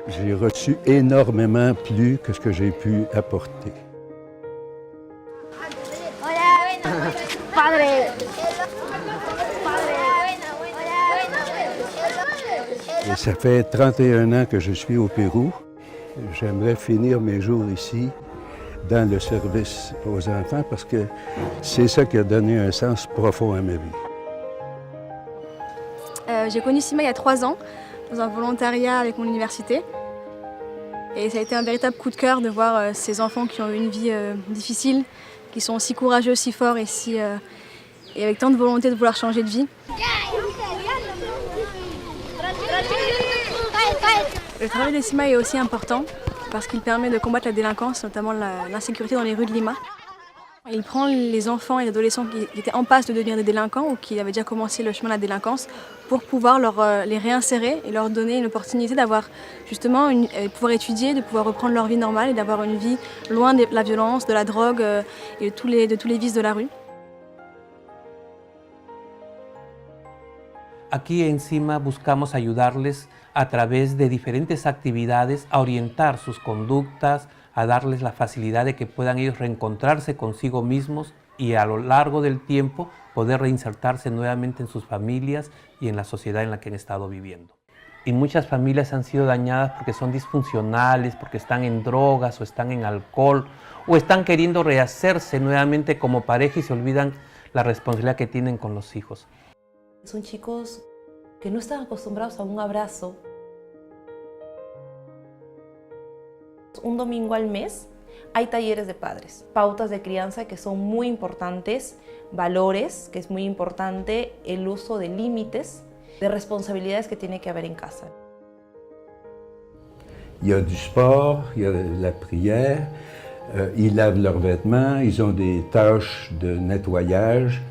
J'ai reçu énormément plus que ce que j'ai pu apporter. Et ça fait 31 ans que je suis au Pérou. J'aimerais finir mes jours ici, dans le service aux enfants, parce que c'est ça qui a donné un sens profond à ma vie. J'ai connu Sima il y a 3 ans, dans un volontariat avec mon université. Et ça a été un véritable coup de cœur de voir ces enfants qui ont eu une vie difficile, qui sont aussi courageux, si forts et avec tant de volonté de vouloir changer de vie. Le travail de Sima est aussi important parce qu'il permet de combattre la délinquance, notamment l'insécurité dans les rues de Lima. Il prend les enfants et les adolescents qui étaient en passe de devenir des délinquants ou qui avaient déjà commencé le chemin de la délinquance pour pouvoir les réinsérer et leur donner une opportunité d'avoir justement pouvoir étudier, de pouvoir reprendre leur vie normale et d'avoir une vie loin de la violence, de la drogue et de tous les vices de la rue. Aquí en Sima buscamos ayudarles a través de diferentes actividades a orientar sus conductas, a darles la facilidad de que puedan ellos reencontrarse consigo mismos y a lo largo del tiempo poder reinsertarse nuevamente en sus familias y en la sociedad en la que han estado viviendo. Y muchas familias han sido dañadas porque son disfuncionales, porque están en drogas o están en alcohol o están queriendo rehacerse nuevamente como pareja y se olvidan la responsabilidad que tienen con los hijos. Son chicos que no están acostumbrados a un abrazo. Un domingo al mes hay talleres de padres, pautas de crianza que son muy importantes, valores, que es muy importante, el uso de límites, de responsabilidades que tiene que haber en casa. Il y a du sport, il y a de la prière, ils lavent leurs vêtements, ils ont des tâches de nettoyage.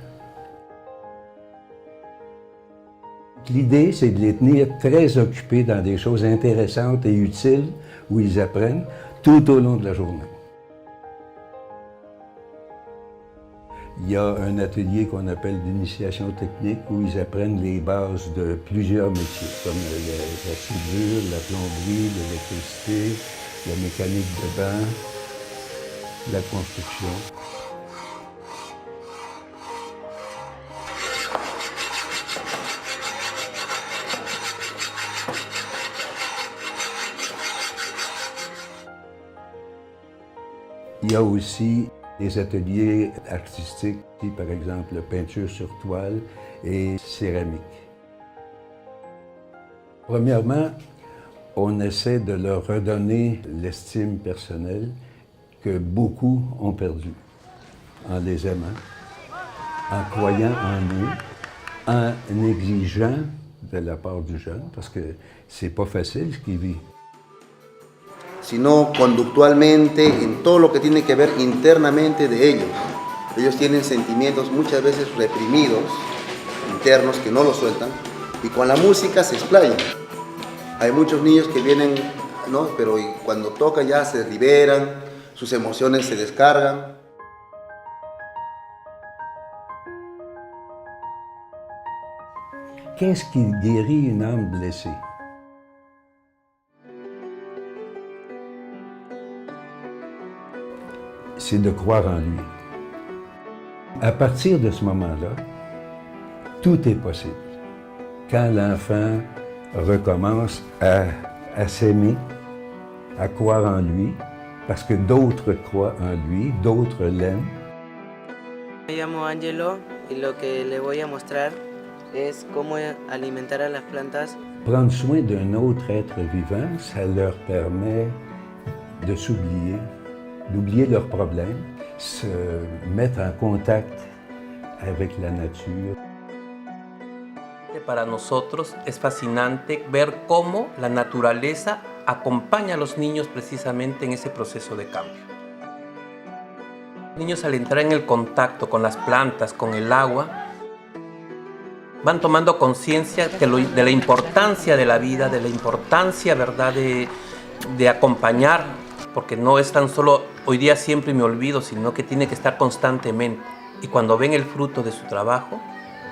L'idée, c'est de les tenir très occupés dans des choses intéressantes et utiles où ils apprennent tout au long de la journée. Il y a un atelier qu'on appelle d'initiation technique où ils apprennent les bases de plusieurs métiers, comme la soudure, la plomberie, l'électricité, la mécanique de bain, la construction. Il y a aussi des ateliers artistiques, par exemple peinture sur toile et céramique. Premièrement, on essaie de leur redonner l'estime personnelle que beaucoup ont perdue en les aimant, en croyant en eux, en exigeant de la part du jeune, parce que c'est pas facile ce qu'il vit. Sino conductualmente, en todo lo que tiene que ver internamente de ellos. Ellos tienen sentimientos muchas veces reprimidos, internos, que no los sueltan, y con la música se explayan. Hay muchos niños que vienen, ¿no? Pero cuando tocan ya se liberan, sus emociones se descargan. Qu'est-ce qui guérit une âme blessée? C'est de croire en lui. À partir de ce moment-là, tout est possible. Quand l'enfant recommence à s'aimer, à croire en lui, parce que d'autres croient en lui, d'autres l'aiment. Me llamo Angelo y lo que le voy a mostrar es cómo alimentar a las plantas. Prendre soin d'un autre être vivant, ça leur permet de s'oublier, d'oublier leurs problèmes, se mettre en contact avec la nature. Para nosotros es fascinante ver cómo la naturaleza acompaña a los niños precisamente en ese proceso de cambio. Los niños al entrar en el contacto con las plantas, con el agua, van tomando conciencia de la importancia de la vida, de la importancia, ¿verdad?, de acompañar, porque no es tan solo hoy día siempre me olvido, sino que tiene que estar constantemente. Y cuando ven el fruto de su trabajo,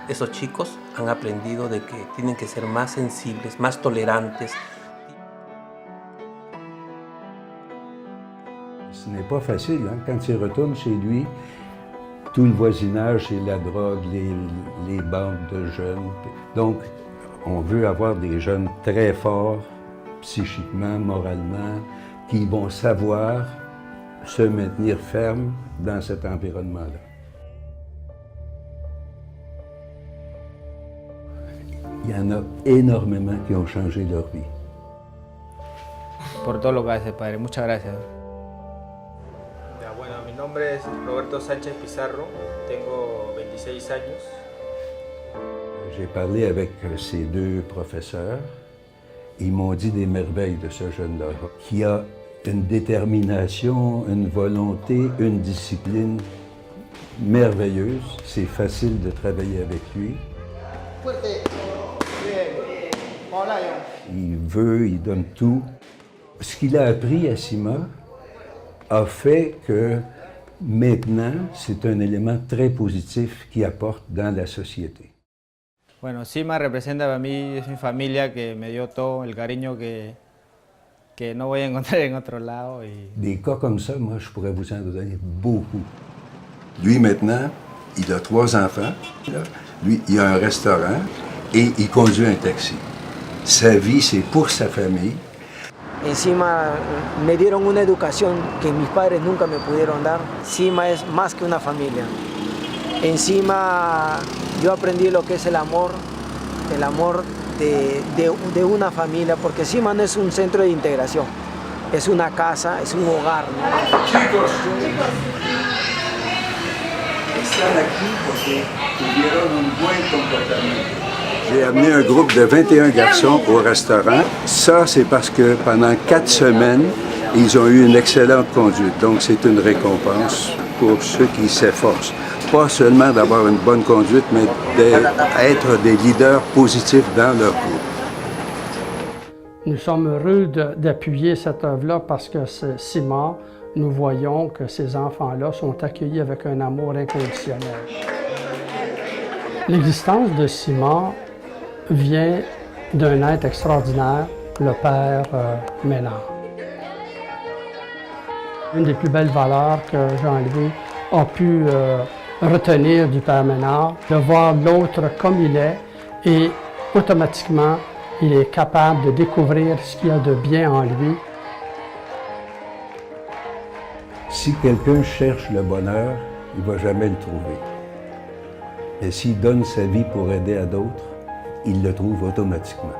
esos chicos han aprendido de que tienen que ser más sensibles, más tolerantes. Ce n'est pas facile, hein? Quand il retourne chez lui, tout le voisinage, c'est la drogue, les bandes de jeunes. Donc, on veut avoir des jeunes très forts, psychiquement, moralement, qui vont savoir se maintenir fermes dans cet environnement-là. Il y en a énormément qui ont changé leur vie. Por todo lo que hace, padre. Muchas gracias. Bueno, mi nombre es Roberto Sánchez Pizarro, tengo 26 años. J'ai parlé avec ces deux professeurs. Ils m'ont dit des merveilles de ce jeune-là, qui a une détermination, une volonté, une discipline merveilleuse. C'est facile de travailler avec lui. Il veut, il donne tout. Ce qu'il a appris à Cima a fait que maintenant, c'est un élément très positif qu'il apporte dans la société. Bueno, Cima representa para mí, es mi familia que me dio todo el cariño que no voy a encontrar en otro lado. Des cas comme ça, moi, je pourrais vous en donner beaucoup. Lui, maintenant, il a 3 enfants. Lui, il a un restaurant et il conduit un taxi. Sa vie, c'est pour sa famille. Encima me dieron una educación que mis padres nunca me pudieron dar. Cima es más que una familia. Encima yo aprendí lo que es el amor de una familia, porque Cima no es un centro de integración, es una casa, es un hogar, ¿no? Chicos, están aquí porque tuvieron un buen comportamiento. J'ai amené un groupe de 21 garçons au restaurant. Ça, c'est parce que pendant 4 semaines, ils ont eu une excellente conduite. Donc, c'est une récompense pour ceux qui s'efforcent. Pas seulement d'avoir une bonne conduite, mais d'être des leaders positifs dans leur groupe. Nous sommes heureux d'appuyer cette œuvre-là parce que c'est Cima. Nous voyons que ces enfants-là sont accueillis avec un amour inconditionnel. L'existence de Cima vient d'un être extraordinaire, le Père Ménard. Une des plus belles valeurs que Jean-Louis a pu retenir du Père Ménard, de voir l'autre comme il est, et automatiquement, il est capable de découvrir ce qu'il y a de bien en lui. Si quelqu'un cherche le bonheur, il ne va jamais le trouver. Et s'il donne sa vie pour aider à d'autres, il le trouve automatiquement.